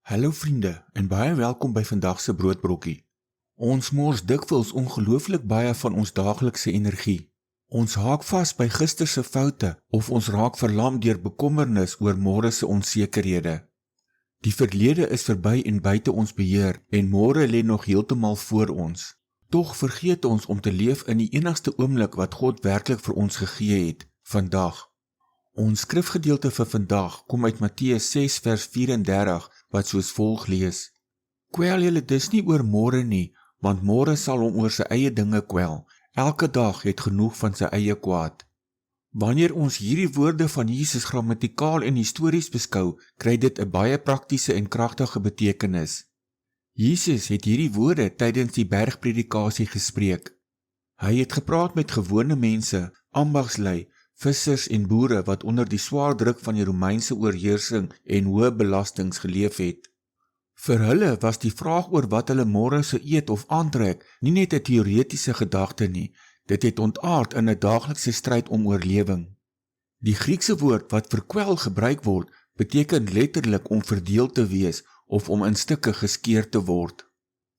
Hallo vriende en baie welkom by vandag se broodbrokkie. Ons mors dikwels ongelooflik baie van ons daaglikse energie. Ons haak vas by gister se foute of ons raak verlam deur bekommernis oor môre se onsekerhede. Die verlede is verby en buite ons beheer en môre lê nog heeltemal voor ons. Tog vergeet ons om te leef in die enigste oomblik wat God werklik vir ons gegee het, vandag. Ons skrifgedeelte vir vandag kom uit Matteus 6 vers 34 wat soos volg lees: Kwel julle dus nie oor môre nie, want môre sal hom oor sy eie dinge kwel. Elke dag het genoeg van sy eie kwaad. Wanneer ons hierdie woorde van Jesus grammatikaal en histories beskou, kry dit 'n baie praktiese en kragtige betekenis. Jesus het hierdie woorde tydens die bergpredikasie gespreek. Hy het gepraat met gewone mense, ambagslui, vissers en boere wat onder die swaar druk van die Romeinse oorheersing en hoë belastings geleef het. Vir hulle was die vraag oor wat hulle môre sou eet of aantrek nie net 'n teoretiese gedagte nie, dit het ontaard in 'n daaglikse stryd om oorlewing. Die Griekse woord wat vir kwel gebruik word, beteken letterlik om verdeel te wees of om in stukke geskeur te word.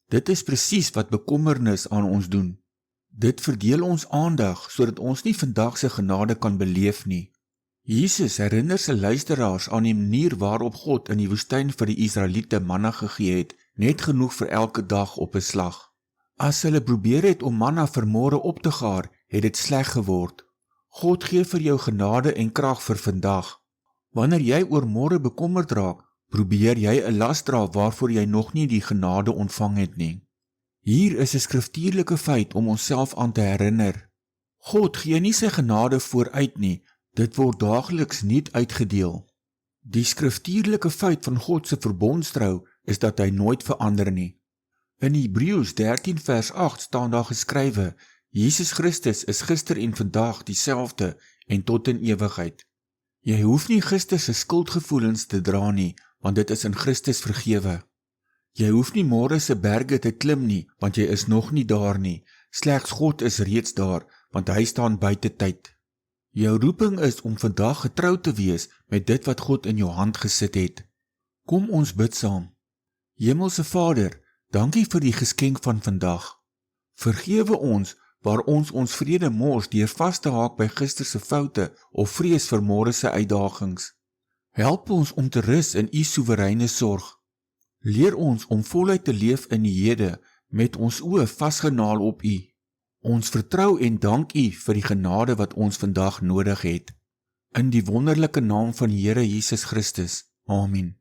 Dit is presies wat bekommernis aan ons doen. Dit verdeel ons aandag sodat ons nie vandag se genade kan beleef nie. Jesus herinner sy luisteraars aan die manier waarop God in die woestyn vir die Israeliete manna gegee het, net genoeg vir elke dag op 'n slag. As hulle probeer het om manna vir môre op te gaar, het dit sleg geword. God gee vir jou genade en krag vir vandag. Wanneer jy oor môre bekommerd raak, probeer jy 'n las dra waarvoor jy nog nie die genade ontvang het nie. Hier is 'n skriftuurlike feit om onsself aan te herinner. God gee nie sy genade vooruit nie, dit word daagliks nuut uitgedeel. Die skriftuurlike feit van God se verbondstrou is dat hy nooit verander nie. In Hebreërs 13 vers 8 staan daar geskrywe: Jesus Christus is gister en vandag dieselfde en tot in ewigheid. Jy hoef nie gister se skuldgevoelens te dra nie, want dit is in Christus vergewe. Jy hoef nie môre se berge te klim nie, want jy is nog nie daar nie. Slegs God is reeds daar, want hy staan buite tyd. Jou roeping is om vandag getrou te wees met dit wat God in jou hand gesit het. Kom ons bid saam. Hemelse Vader, dankie vir die geskenk van vandag. Vergewe ons waar ons vrede mors deur vas te haak by gister se foute of vrees vir môre se uitdagings. Help ons om te rus in U soewereine sorg. Leer ons om voluit te leef in die hede met ons oë vasgenaal op U. Ons vertrou en dank U vir die genade wat ons vandag nodig het. In die wonderlike naam van die Here Jesus Christus. Amen.